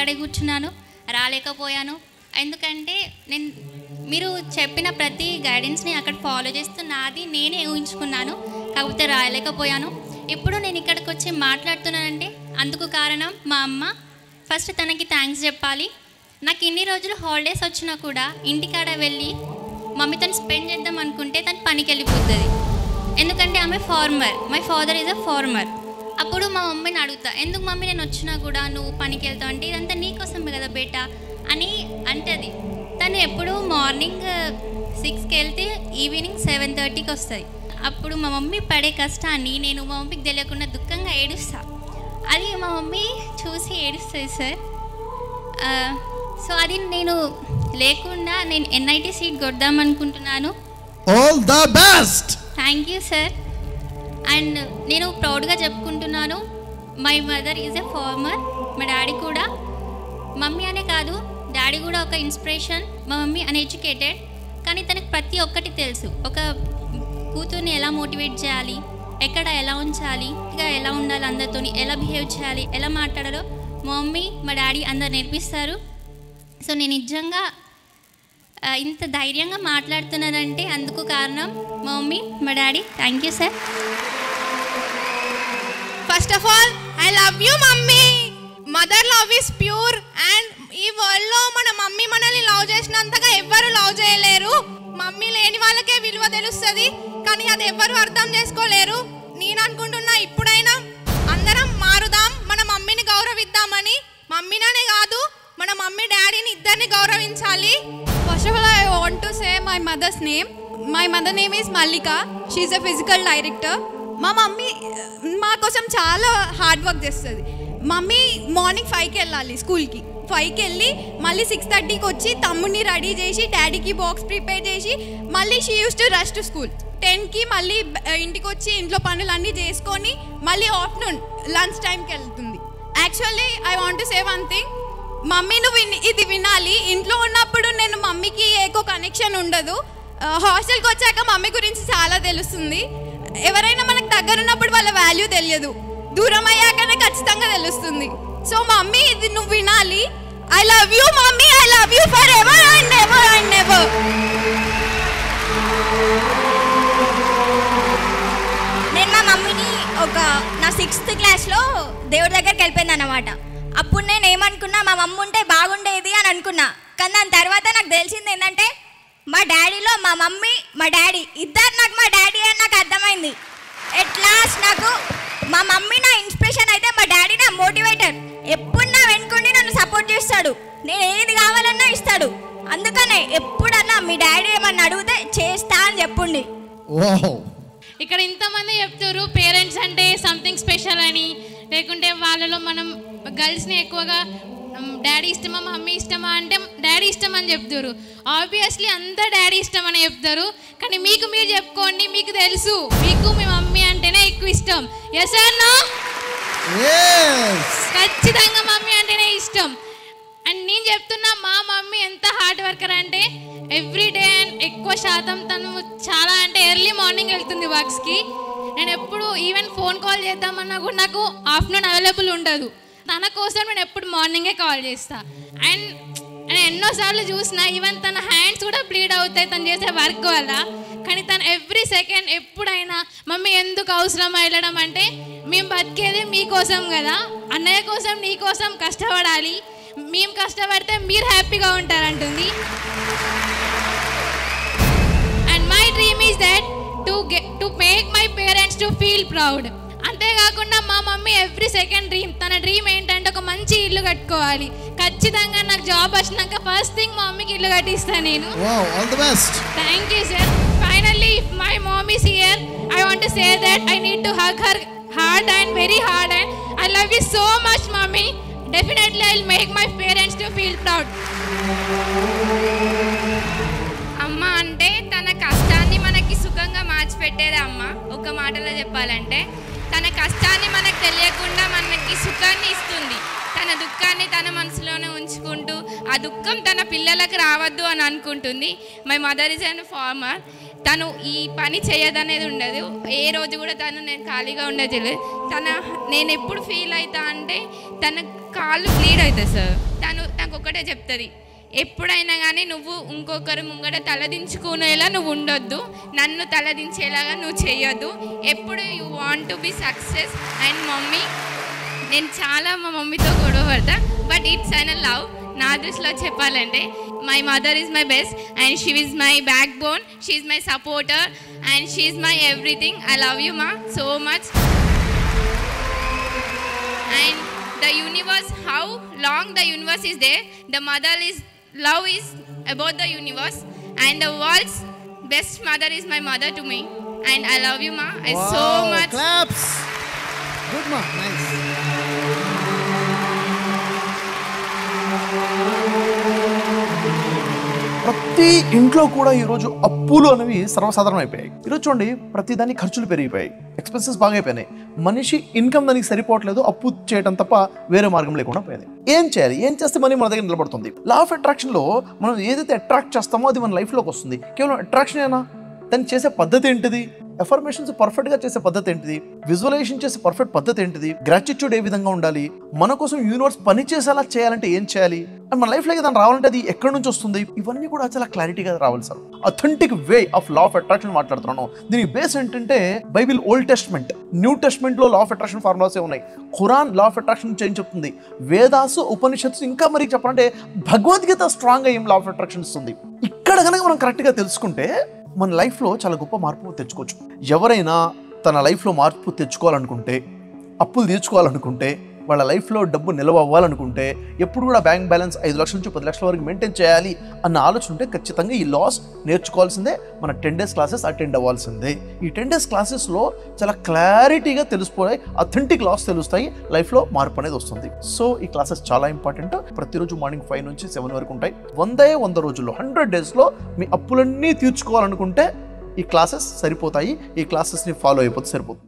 ఇంటికాడే కూర్చున్నాను, రాలేకపోయాను. ఎందుకంటే మీరు చెప్పిన ప్రతి గైడెన్స్ని అక్కడ ఫాలో చేస్తూ నాది నేనే ఊహించుకున్నాను, కాకపోతే రాయలేకపోయాను. ఇప్పుడు నేను ఇక్కడికి వచ్చి మాట్లాడుతున్నానంటే అందుకు కారణం మా అమ్మ. ఫస్ట్ తనకి థ్యాంక్స్ చెప్పాలి. నాకు ఇన్ని రోజులు హాలిడేస్ వచ్చినా కూడా ఇంటికాడ వెళ్ళి మమ్మీతో స్పెండ్ చేద్దాం అనుకుంటే తను పనికి వెళ్ళిపోతుంది. ఎందుకంటే ఆమె farmer, my father is a farmer. అప్పుడు మా మమ్మీని అడుగుతా, ఎందుకు మమ్మీ నేను వచ్చినా కూడా నువ్వు పనికి వెళ్తావు అంటే ఇదంతా నీకోసమే కదా బేటా అని అంటది. తను ఎప్పుడు మార్నింగ్ 6కి వెళ్తే ఈవినింగ్ 7:30కి వస్తుంది. అప్పుడు మా మమ్మీ పడే కష్టాన్ని నేను మా మమ్మీకి తెలియకుండా దుఃఖంగా ఏడుస్తా. అది మా మమ్మీ చూసి ఏడుస్తుంది సార్. సో అది నేను లేకుండా నేను NIT సీట్ కొడదాం అనుకుంటున్నాను. All the best. Thank you sir. And నేను ప్రౌడ్గా చెప్పుకుంటున్నాను, my mother is a farmer. మా డాడీ కూడా, మమ్మీ అనే కాదు డాడీ కూడా ఒక ఇన్స్పిరేషన్. మా మమ్మీ అన్ఎడ్యుకేటెడ్, కానీ తనకు ప్రతి ఒక్కటి తెలుసు. ఒక కూతుర్ని ఎలా మోటివేట్ చేయాలి, ఎక్కడ ఎలా ఉంచాలి, ఎలా ఉండాలి, అందరితో ఎలా బిహేవ్ చేయాలి, ఎలా మాట్లాడాలో మా మమ్మీ మా డాడీ అందరు నేర్పిస్తారు. సో నేను నిజంగా ఇంత ధైర్యంగా మాట్లాడుతున్నానంటే అందుకు కారణం మా మమ్మీ మా daddy. Thank you sir. First of all I love you mummy. Mother love is pure and ఈ వరల్డ్లో మన మమ్మీ మనల్ని లవ్ చేసినంతగా ఎవ్వరు లవ్ చేయలేరు. మమ్మీ లేని వాళ్ళకే విలువ తెలుస్తుంది, కానీ అది ఎవ్వరు అర్థం చేసుకోలేరు. నేను అనుకుంటున్నా ఇప్పుడైనా అందరం మారుదాం, మన మమ్మీని గౌరవిద్దామని. మమ్మీనే కాదు మన మమ్మీ డాడీని ఇద్దరిని గౌరవించాలి. First of all, I want to say my mother's name. My mother name is Mallika. She is a physical director. మా మమ్మీ మా కోసం చాలా హార్డ్ వర్క్ చేస్తుంది. మమ్మీ మార్నింగ్ 5కి వెళ్ళాలి స్కూల్కి. 5కి వెళ్ళి మళ్ళీ 6:30కి వచ్చి తమ్ముడిని రెడీ చేసి డాడీకి బాక్స్ ప్రిపేర్ చేసి మళ్ళీ she uses to rush to school. 10కి మళ్ళీ ఇంటికి వచ్చి ఇంట్లో పనులన్నీ చేసుకొని మళ్ళీ ఆఫ్టర్నూన్ లంచ్ టైంకి వెళ్తుంది. Actually I want to say one thing, mummy నువ్వు ఇది వినాలి. ఇంట్లో ఉన్నప్పుడు నేను మమ్మీకి ఏకో కనెక్షన్ ఉండదు. హాస్టల్కి వచ్చాక మమ్మీ గురించి చాలా తెలుస్తుంది. ఎవరైనా మనకు దగ్గర ఉన్నప్పుడు వాళ్ళ వాల్యూ తెలియదు, దూరం అయ్యాకనే ఖచ్చితంగా తెలుస్తుంది. సో మమ్మీ ఇది నువ్వు వినాలి. I love you mummy, I love you for ever and never and never. నేను మా మమ్మీని నా 6th క్లాస్లో దేవుడి దగ్గరికి వెళ్ళిపోయింది అన్నమాట. అప్పుడు నేను ఏమనుకున్నా, మా మమ్మీ ఉంటే బాగుండేది అని అనుకున్నా. కానీ దాని తర్వాత నాకు తెలిసింది ఏంటంటే మా డాడీలో మా మమ్మీ మా డాడీ ఇద్దరు నాకు మా డాడీ అని నాకు అర్థమైంది. ఎట్ లాస్ట్ నాకు మా మమ్మీ నా ఇన్స్పిరేషన్ అయితే మా డాడీ నా మోటివేటర్. ఎప్పుడు నా వెనుకుండి నన్ను సపోర్ట్ చేస్తాడు, నేను ఏది కావాలన్నా ఇస్తాడు. అందుకనే ఎప్పుడన్నా మీ డాడీ ఏమన్నా అడిగితే చేస్తా అని చెప్పుండి. ఇక్కడ ఇంతమంది చెప్తారు పేరెంట్స్ అంటే సంథింగ్ స్పెషల్ అని, లేకుంటే వాళ్ళలో మనం గర్ల్స్ని ఎక్కువగా డాడీ ఇష్టమా మమ్మీ ఇష్టమా అంటే డాడీ ఇష్టం అని చెప్తారు. ఆబ్వియస్లీ అంతా డాడీ ఇష్టం అని చెప్తారు, కానీ మీకు మీరు చెప్పుకోండి, మీకు తెలుసు మీకు మీ మమ్మీ అంటేనే ఎక్కువ ఇష్టం. Yes or no? ఖచ్చితంగా మమ్మీ అంటేనే ఇష్టం. అండ్ నేను చెప్తున్నా మా మమ్మీ ఎంత హార్డ్ వర్కర్ అంటే ఎవ్రీ డే అండ్ ఎక్కువ శాతం తను చాలా అంటే ఎర్లీ మార్నింగ్ వెళ్తుంది వర్క్స్కి. నేను ఎప్పుడు ఈవెన్ ఫోన్ కాల్ చేద్దామన్నా కూడా నాకు ఆఫ్టర్నూన్ అవైలబుల్ ఉండదు. తన కోసం నేను ఎప్పుడు మార్నింగే కాల్ చేస్తా. అండ్ నేను ఎన్నోసార్లు చూసిన ఈవెన్ తన హ్యాండ్స్ కూడా బ్లీడ్ అవుతాయి తను చేసే వర్క్ వల్ల, కానీ తను ఎవ్రీ సెకండ్ ఎప్పుడైనా మమ్మీ ఎందుకు అవసరం వెళ్ళడం అంటే మేము బతికేది మీకోసం కదా, అన్నయ్య కోసం నీ కోసం కష్టపడాలి, మేము కష్టపడితే మీరు హ్యాపీగా ఉంటారంటుంది. And my dream is that to make my parents to feel proud. అంతేకాకుండా మా మమ్మీ ఎవ్రీ సెకండ్ తన డ్రీమ్ ఏంటంటే ఒక మంచి ఇల్లు కట్టుకోవాలి. ఖచ్చితంగా నాకు జాబ్ వచ్చినాక ఫస్ట్ థింగ్ మా మమ్మీకి ఇల్లు కట్టిస్తాను నేను. Thank you sir. Finally if my mom is here I want to say that I need to hug her hard and very hard and I love you so much mummy. Definitely I will make my parents to feel proud. అమ్మ అంటే తన కష్టాన్ని మనకి సుఖంగా మార్చిపెట్టేది అమ్మ. ఒక మాటలో చెప్పాలంటే తన కష్టాన్ని మనకు తెలియకుండా మనకి సుఖాన్ని ఇస్తుంది. తన దుఃఖాన్ని తన మనసులోనే ఉంచుకుంటూ ఆ దుఃఖం తన పిల్లలకు రావద్దు అని అనుకుంటుంది. My mother is an farmer. తను ఈ పని చేయదనేది ఉండదు. ఏ రోజు కూడా నేను ఖాళీగా ఉండదు. నేను ఎప్పుడు ఫీల్ అవుతా అంటే తన కాళ్ళు బ్లీడ్ అవుతాయి సార్. తను నాకు ఒకటే చెప్తుంది, ఎప్పుడైనా కానీ నువ్వు ఇంకొకరు ముంగట తలదించుకునేలా నువ్వు ఉండొద్దు, నన్ను తలదించేలాగా నువ్వు చేయొద్దు, ఎప్పుడు you want to be success. And mummy, నేను చాలా మా మమ్మీతో గొడవ పడతా, బట్ ఇట్స్ అన్ లవ్. నా దృష్టిలో చెప్పాలంటే my mother is my best and she is my backbone, she is my supporter and she is my everything. I love you మా so much. And the universe, how long the universe is there, the mother's love is about the universe, and the world's best mother is my mother to me, and I love you ma so much. Claps. Good ma, nice. ప్రతి ఇంట్లో కూడా ఈరోజు అప్పులు అనేవి సర్వసాధారణం అయిపోయాయి. ఈరోజు చూడండి, ప్రతిదాన్ని ఖర్చులు పెరిగిపోయాయి, ఎక్స్పెన్సెస్ బాగా అయిపోయినాయి. మనిషి ఇన్కమ్ దానికి సరిపోవట్లేదు, అప్పు చేయడం తప్ప వేరే మార్గం లేకుండా పోయింది. ఏం చేయాలి? ఏం చేస్తే మనీ మన దగ్గర నిలబడుతుంది? లా ఆఫ్ అట్రాక్షన్లో మనం ఏదైతే అట్రాక్ట్ చేస్తామో అది మన లైఫ్లోకి వస్తుంది. కేవలం అట్రాక్షన్ ఏనా? దాన్ని చేసే పద్ధతి ఏంటిది? ఎఫర్మేషన్స్ పర్ఫెక్ట్గా చేసే పద్ధతి ఏంటిది? విజువలైజేషన్ చేసే పర్ఫెక్ట్ పద్ధతి ఏంటిది? గ్రాటిట్యూడ్ ఏ విధంగా ఉండాలి? మన కోసం యూనివర్స్ పని చేసేలా చేయాలంటే ఏం చేయాలి? అండ్ మన లైఫ్లోకి దాన్ని రావాలంటే అది ఎక్కడి నుంచి వస్తుంది? ఇవన్నీ కూడా చాలా క్లారిటీగా రావాలి sir. Authentic way of law of attraction మాట్లాడుతున్నాను. దీనికి బేస్ ఏంటంటే బైబిల్, ఓల్డ్ టెస్ట్మెంట్, న్యూ టెస్ట్మెంట్లో లా ఆఫ్ అట్రాక్షన్ ఫార్ములాసే ఉన్నాయి. ఖురాన్ లా ఆఫ్ అట్రాక్షన్ ఏం చెప్తుంది? వేదాసు, ఉపనిషత్తు, ఇంకా మరి చెప్పాలంటే భగవద్గీత స్ట్రాంగ్గా ఏం లా ఆఫ్ అట్రాక్షన్ ఇస్తుంది. ఇక్కడ కనుక మనం కరెక్ట్గా తెలుసుకుంటే మన లైఫ్లో చాలా గొప్ప మార్పు తెచ్చుకోవచ్చు. ఎవరైనా తన లైఫ్లో మార్పు తెచ్చుకోవాలనుకుంటే, అప్పులు తీర్చుకోవాలనుకుంటే, వాళ్ళ లైఫ్లో డబ్బు నిల్వ అవ్వాలనుకుంటే, ఎప్పుడు కూడా బ్యాంక్ బ్యాలెన్స్ 5 లక్షల నుంచి 10 లక్షల వరకు మెయింటైన్ చేయాలి అన్న ఆలోచన ఉంటే ఖచ్చితంగా ఈ లాస్ నేర్చుకోవాల్సిందే. మన 10 days క్లాసెస్ అటెండ్ అవ్వాల్సిందే. ఈ 10 days క్లాసెస్లో చాలా క్లారిటీగా తెలిసిపోయి అథెంటిక్ లాస్ తెలుస్తాయి, లైఫ్లో మార్పు అనేది వస్తుంది. సో ఈ క్లాసెస్ చాలా ఇంపార్టెంట్. ప్రతిరోజు మార్నింగ్ 5 నుంచి 7 వరకు ఉంటాయి. 100 రోజుల్లో 100 daysలో మీ అప్పులన్నీ తీర్చుకోవాలనుకుంటే ఈ క్లాసెస్ సరిపోతాయి. ఈ క్లాసెస్ని ఫాలో అయిపోతే సరిపోతుంది.